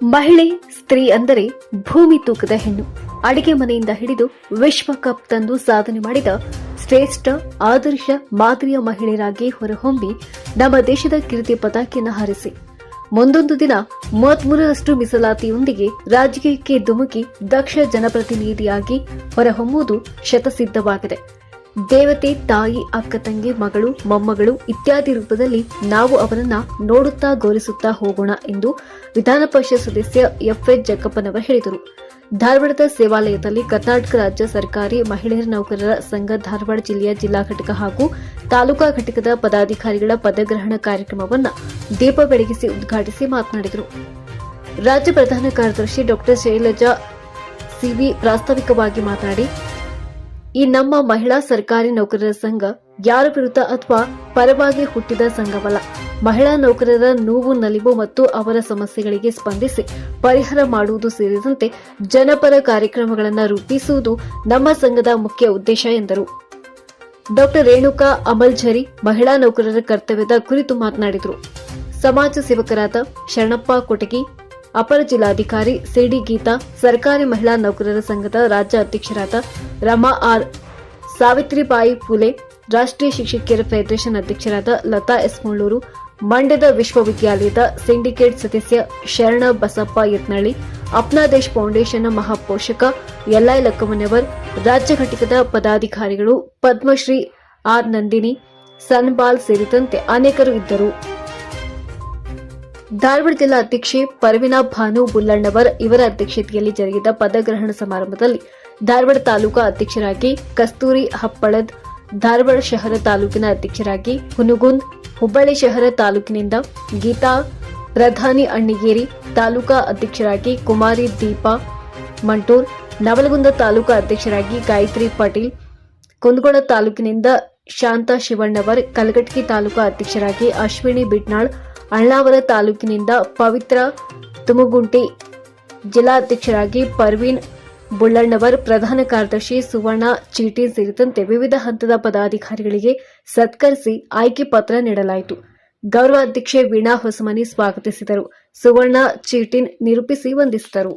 ಮಹಿಳೆ ಸ್ತ್ರೀ ಅಂದರೆ ಭೂಮಿ ತೂಕದ ಹೆಣ್ಣು. ಅಡಿಗೆ ಮನೆಯಿಂದ ಹಿಡಿದು ವಿಶ್ವಕಪ್ ತಂದು ಸಾಧನೆ ಮಾಡಿದ ಶ್ರೇಷ್ಠ ಆದರ್ಶ ಮಾದರಿಯ ಮಹಿಳೆಯರಾಗಿ ಹೊರಹೊಮ್ಮಿ ನಮ್ಮ ದೇಶದ ಕೀರ್ತಿ ಪತಾಕೆಯನ್ನು ಹಾರಿಸಿ ಮುಂದೊಂದು ದಿನ 33ರಷ್ಟು ಮೀಸಲಾತಿಯೊಂದಿಗೆ ರಾಜಕೀಯಕ್ಕೆ ಧುಮುಕಿ ದಕ್ಷ ಜನಪ್ರತಿನಿಧಿಯಾಗಿ ಹೊರಹೊಮ್ಮುವುದು ಶತಸಿದ್ಧವಾಗಿದೆ. ದೇವತೆ, ತಾಯಿ, ಅಕ್ಕ ತಂಗಿ, ಮಗಳು, ಮೊಮ್ಮಗಳು ಇತ್ಯಾದಿ ರೂಪದಲ್ಲಿ ನಾವು ಅವರನ್ನ ನೋಡುತ್ತಾ ಗೌರವಿಸುತ್ತಾ ಹೋಗೋಣ ಎಂದು ವಿಧಾನ ಪರಿಷತ್ ಸದಸ್ಯ ಎಫ್ಎಚ್ ಜಕ್ಕಪ್ಪನವರು ಹೇಳಿದರು. ಧಾರವಾಡದ ಸೇವಾಲಯದಲ್ಲಿ ಕರ್ನಾಟಕ ರಾಜ್ಯ ಸರ್ಕಾರಿ ಮಹಿಳೆಯರ ನೌಕರರ ಸಂಘ ಧಾರವಾಡ ಜಿಲ್ಲೆಯ ಜಿಲ್ಲಾ ಘಟಕ ಹಾಗೂ ತಾಲೂಕಾ ಘಟಕದ ಪದಾಧಿಕಾರಿಗಳ ಪದಗ್ರಹಣ ಕಾರ್ಯಕ್ರಮವನ್ನು ದೀಪ ಬೆಳಗಿಸಿ ಉದ್ಘಾಟಿಸಿ ಮಾತನಾಡಿದರು. ರಾಜ್ಯ ಪ್ರಧಾನ ಕಾರ್ಯದರ್ಶಿ ಡಾ ಶೈಲಜಾ ಸಿವಿ ಪ್ರಾಸ್ತಾವಿಕವಾಗಿ ಮಾತನಾಡಿ, ಈ ನಮ್ಮ ಮಹಿಳಾ ಸರ್ಕಾರಿ ನೌಕರರ ಸಂಘ ಯಾರ ವಿರುದ್ಧ ಅಥವಾ ಪರವಾಗಿ ಹುಟ್ಟಿದ ಸಂಘವಲ್ಲ. ಮಹಿಳಾ ನೌಕರರ ನೋವು, ನಲಿವು ಮತ್ತು ಅವರ ಸಮಸ್ಯೆಗಳಿಗೆ ಸ್ಪಂದಿಸಿ ಪರಿಹಾರ ಮಾಡುವುದು ಸೇರಿದಂತೆ ಜನಪರ ಕಾರ್ಯಕ್ರಮಗಳನ್ನು ರೂಪಿಸುವುದು ನಮ್ಮ ಸಂಘದ ಮುಖ್ಯ ಉದ್ದೇಶ ಎಂದರು. ಡಾ ರೇಣುಕಾ ಅಮಲ್ಝರಿ ಮಹಿಳಾ ನೌಕರರ ಕರ್ತವ್ಯದ ಕುರಿತು ಮಾತನಾಡಿದರು. ಸಮಾಜ ಸೇವಕರಾದ ಶರಣಪ್ಪ ಕೊಟಗಿ, ಅಪರ ಜಿಲ್ಲಾಧಿಕಾರಿ ಸಿಡಿ ಗೀತಾ, ಸರ್ಕಾರಿ ಮಹಿಳಾ ನೌಕರರ ಸಂಘದ ರಾಜ್ಯ ಅಧ್ಯಕ್ಷರಾದ ರಮಾ ಆರ್, ಸಾವಿತ್ರಿಬಾಯಿ ಫುಲೆ, ರಾಷ್ಟ್ರೀಯ ಶಿಕ್ಷಕಿಯರ ಫೆಡರೇಷನ್ ಅಧ್ಯಕ್ಷರಾದ ಲತಾ ಎಸ್ ಮುಳ್ಳೂರು, ಮಂಡ್ಯದ ವಿಶ್ವವಿದ್ಯಾಲಯದ ಸಿಂಡಿಕೇಟ್ ಸದಸ್ಯ ಶರಣ ಬಸಪ್ಪ ಯತ್ನಳ್ಳಿ, ಅಪ್ನಾದೇಶ್ ಫೌಂಡೇಶನ್ನ ಮಹಾಪೋಷಕ ಎಲ್ಐ ಲಕ್ಕಮ್ಮನವರ್, ರಾಜ್ಯ ಘಟಕದ ಪದಾಧಿಕಾರಿಗಳು ಪದ್ಮಶ್ರೀ ಆರ್ ನಂದಿನಿ, ಸನ್ಬಾಲ್ ಸೇರಿದಂತೆ ಅನೇಕರು ಇದ್ದರು. ಧಾರವಾಡ ಜಿಲ್ಲಾ ಅಧ್ಯಕ್ಷೆ ಪರ್ವಿನಾ ಭಾನು ಬುಲ್ಲಣ್ಣವರ್ ಇವರ ಅಧ್ಯಕ್ಷತೆಯಲ್ಲಿ ಜರುಗಿದ ಪದಗ್ರಹಣ ಸಮಾರಂಭದಲ್ಲಿ ಧಾರವಾಡ ತಾಲೂಕಾ ಅಧ್ಯಕ್ಷರಾಗಿ ಕಸ್ತೂರಿ ಹಪ್ಪಳದ್, ಧಾರವಾಡ ಶಹರ ತಾಲೂಕಿನ ಅಧ್ಯಕ್ಷರಾಗಿ ಹುನಗುಂದ್, ಹುಬ್ಬಳ್ಳಿ ಶಹರ ತಾಲೂಕಿನಿಂದ ಗೀತಾ ಪ್ರಧಾನಿ ಅಣ್ಣಿಗೇರಿ, ತಾಲೂಕಾ ಅಧ್ಯಕ್ಷರಾಗಿ ಕುಮಾರಿ ದೀಪಾ ಮಂಟೂರ್, ನವಲಗುಂದ ತಾಲೂಕಾ ಅಧ್ಯಕ್ಷರಾಗಿ ಗಾಯತ್ರಿ ಪಾಟೀಲ್, ಕುಂದಗೋಳ ತಾಲೂಕಿನಿಂದ ಶಾಂತಾ ಶಿವಣ್ಣವರ್, ಕಲಘಟಕಿ ತಾಲೂಕಾ ಅಧ್ಯಕ್ಷರಾಗಿ ಅಶ್ವಿನಿ ಬಿಟ್ನಾಳ್, ಅಳ್ನಾವರ ತಾಲೂಕಿನಿಂದ ಪವಿತ್ರ ತುಮಗುಂಟಿ, ಜಿಲ್ಲಾಧ್ಯಕ್ಷರಾಗಿ ಪರ್ವೀನ್ ಬುಳ್ಳಣ್ಣವರ್, ಪ್ರಧಾನ ಕಾರ್ಯದರ್ಶಿ ಸುವರ್ಣ ಚೀಟಿನ್ ಸೇರಿದಂತೆ ವಿವಿಧ ಹಂತದ ಪದಾಧಿಕಾರಿಗಳಿಗೆ ಸತ್ಕರಿಸಿ ಆಯ್ಕೆ ಪತ್ರ ನೀಡಲಾಯಿತು. ಗೌರವ ಅಧ್ಯಕ್ಷೆ ವೀಣಾ ಹೊಸಮನಿ ಸ್ವಾಗತಿಸಿದರು. ಸುವರ್ಣ ಚೀಟಿನ್ ನಿರೂಪಿಸಿ ವಂದಿಸಿದರು.